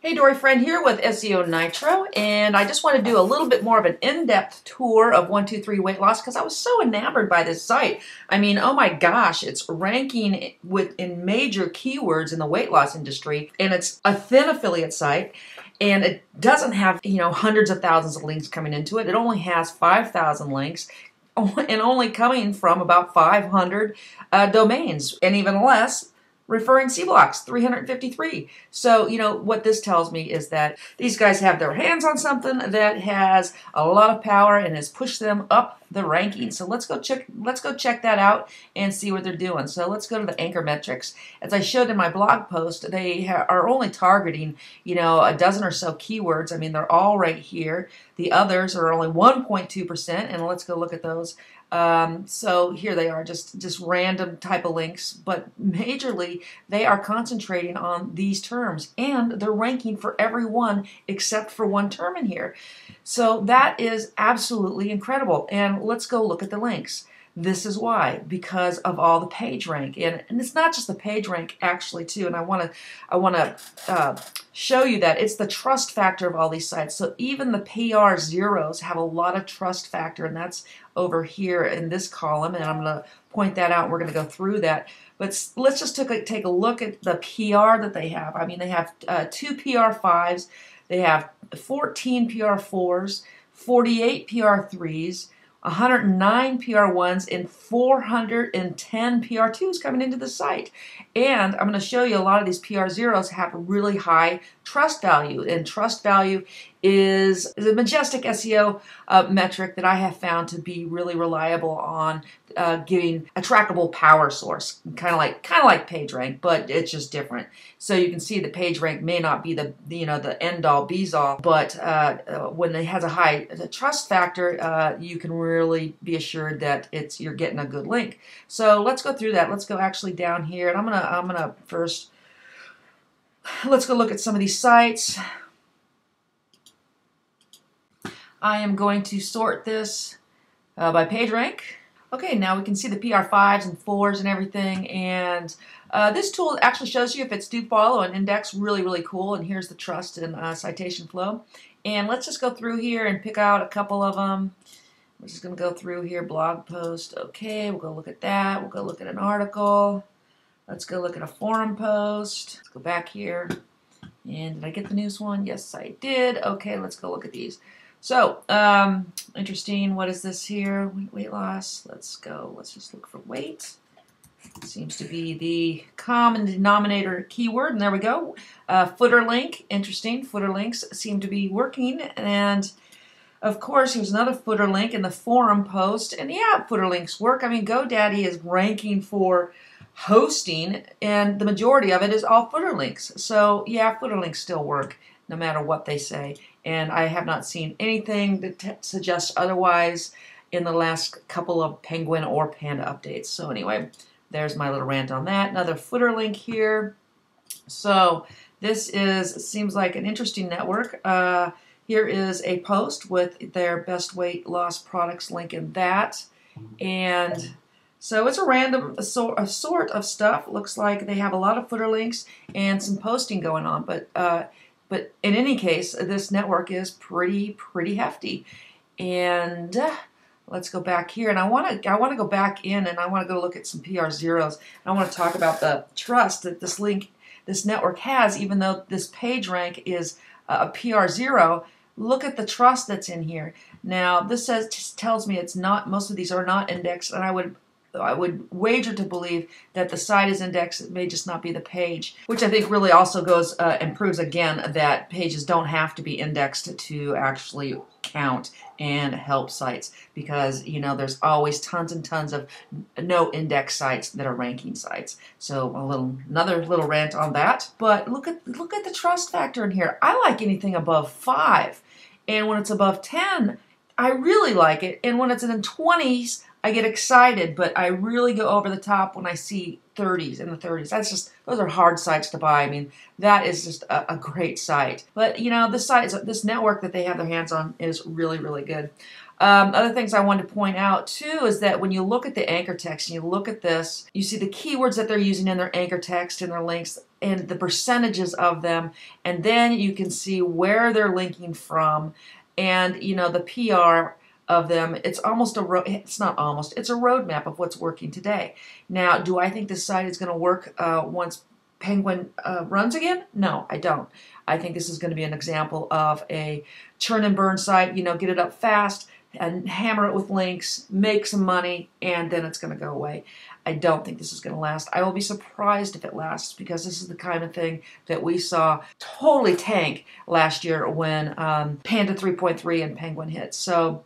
Hey, Dory Friend here with SEO Nitro, and I just want to do a little bit more of an in-depth tour of 123 Weight Loss because I was so enamored by this site. I mean, oh my gosh, it's ranking in major keywords in the weight loss industry, and it's a thin affiliate site, and it doesn't have, hundreds of thousands of links coming into it. It only has 5,000 links, and only coming from about 500 domains, and even less referring C blocks, 353. So, what this tells me is that these guys have their hands on something that has a lot of power and has pushed them up the rankings. So let's go check that out and see what they're doing. So let's go to the anchor metrics. As I showed in my blog post, they are only targeting, a dozen or so keywords. I mean, they're all right here. The others are only 1.2%, and let's go look at those. So here they are, just random type of links, but majorly they are concentrating on these terms, and they're ranking for every one except for one term in here. So that is absolutely incredible. And let's go look at the links. This is why, because of all the page rank, and it's not just the page rank actually too. And I want to show you that it's the trust factor of all these sites. So even the PR zeros have a lot of trust factor, and that's over here in this column. And I'm going to point that out. And we're going to go through that. But let's just take a look at the PR that they have. I mean, they have 2 PR5s, they have 14 PR4s, 48 PR3s. 109 PR1s and 410 PR2s coming into the site. And I'm going to show you a lot of these PR0s have a really high trust value. And trust value is a majestic SEO metric that I have found to be really reliable on giving a trackable power source, kind of like PageRank, but it's just different. So you can see that PageRank may not be the end all be all, but when it has a high trust factor, you can really be assured that you're getting a good link. So let's go through that. Let's go actually down here, and I'm gonna first let's go look at some of these sites. I am going to sort this by PageRank. Okay, now we can see the PR5s and 4s and everything, and this tool actually shows you if it's do follow an index. Really, really cool. And here's the trust and citation flow. And let's just go through here and pick out a couple of them. We're just going to go through here, blog post. Okay, we'll go look at that. We'll go look at an article. Let's go look at a forum post. Let's go back here. And did I get the news one? Yes, I did. Okay, let's go look at these. So, interesting. What is this here? Weight loss. Let's go. Let's just look for weight. Seems to be the common denominator keyword, and there we go. Footer link. Interesting. Footer links seem to be working, and of course, here's another footer link in the forum post, and yeah, footer links work. I mean, GoDaddy is ranking for hosting, and the majority of it is all footer links. So yeah, footer links still work no matter what they say, and I have not seen anything that suggests otherwise in the last couple of Penguin or Panda updates. So anyway, there's my little rant on that. Another footer link here. So this seems like an interesting network. Here is a post with their best weight loss products link in that, and so it's a random sort of stuff. Looks like they have a lot of footer links and some posting going on, but in any case, this network is pretty hefty. And let's go back here, and I want to go back in, and I want to go look at some PR zeros. I want to talk about the trust that this network has, even though this page rank is a PR zero. Look at the trust that's in here. Now this tells me it's not. Most of these are not indexed, and I would wager to believe that the site is indexed. It may just not be the page, which I think really also and proves again that pages don't have to be indexed to actually count and help sites, because there's always tons and tons of no index sites that are ranking sites. So another little rant on that. But look at the trust factor in here. I like anything above 5, and when it's above 10, I really like it, and when it's in the 20s, I get excited, but I really go over the top when I see 30s in the 30s. Those are hard sites to buy. I mean, that is just a great site. But this network that they have their hands on is really, really good. Other things I wanted to point out too is that when you look at the anchor text and you look at this, you see the keywords that they're using in their anchor text and their links and the percentages of them, and then you can see where they're linking from, and you know the PR of them. It's almost it's not almost, it's a roadmap of what's working today. Now, do I think this site is going to work once Penguin runs again? No, I don't. I think this is going to be an example of a churn and burn site. You know, get it up fast and hammer it with links, make some money, and then it's going to go away. I don't think this is going to last. I will be surprised if it lasts, because this is the kind of thing that we saw totally tank last year when Panda 3.3 and Penguin hit. So,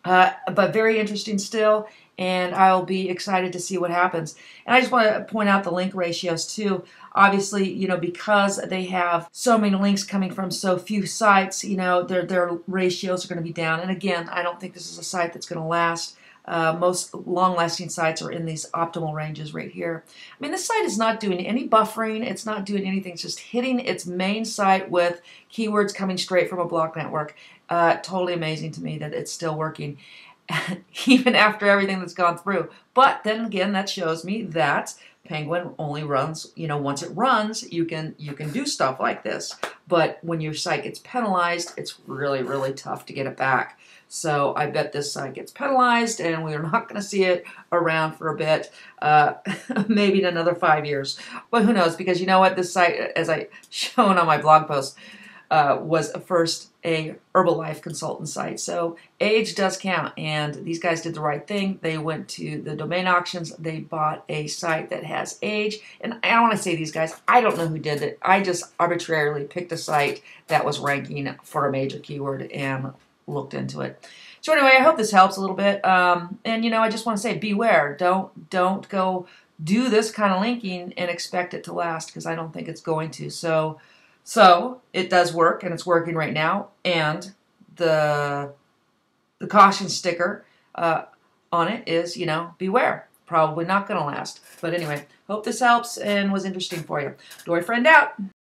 but very interesting still, and I'll be excited to see what happens. And I just want to point out the link ratios too. Obviously, you know, because they have so many links coming from so few sites, you know, their ratios are going to be down. And again, I don't think this is a site that's going to last. Most long-lasting sites are in these optimal ranges right here. I mean, this site is not doing any buffering. It's not doing anything. It's just hitting its main site with keywords coming straight from a blog network. Totally amazing to me that it's still working, even after everything that's gone through. But then again, that shows me that Penguin only runs, you know, once it runs, you can do stuff like this. But when your site gets penalized, it's really, really tough to get it back. So I bet this site gets penalized, and we're not going to see it around for a bit, maybe in another 5 years. But who knows? Because you know what? This site, as I shown on my blog post, was first a Herbalife consultant site. So age does count, and these guys did the right thing. They went to the domain auctions. They bought a site that has age. And I don't want to say these guys. I don't know who did it. I just arbitrarily picked a site that was ranking for a major keyword and looked into it. So anyway, I hope this helps a little bit. And you know, I just want to say, beware. Don't go do this kind of linking and expect it to last, because I don't think it's going to. So it does work, and it's working right now. And the caution sticker on it is, you know, beware. Probably not going to last. But anyway, hope this helps and was interesting for you. Dory Friend out.